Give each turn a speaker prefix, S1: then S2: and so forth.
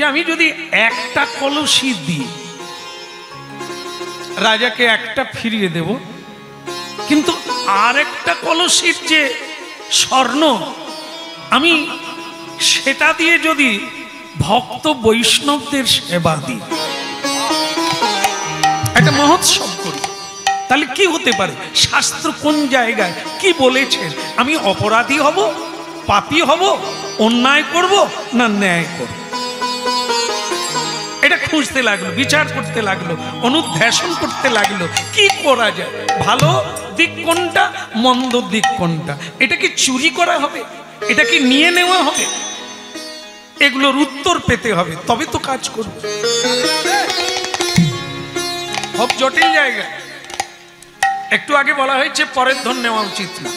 S1: যে আমি যদি একটা কলসি দিই, রাজাকে একটা ফিরিয়ে দেব, কিন্তু আর একটা কলসির যে স্বর্ণ আমি সেটা দিয়ে যদি ভক্ত বৈষ্ণবদের সেবা দিই, একটা মহোৎসব করি, তাহলে কি হতে পারে? শাস্ত্র কোন জায়গায় কি বলেছে? আমি অপরাধী হব, পাপী হব, অন্যায় করব না ন্যায় করব? এটা খুঁজতে লাগলো, বিচার করতে লাগলো, অনুধ্যাসন করতে লাগলো, কি করা যায়, ভালো দিক কোনটা, মন্দ দিক কোনটা, এটা কি চুরি করা হবে, এটা কি নিয়ে নেওয়া হবে? এগুলোর উত্তর পেতে হবে, তবে তো কাজ করবে। খুব জটিল জায়গা। একটু আগে বলা হয়েছে পরের ধন নেওয়া উচিত না।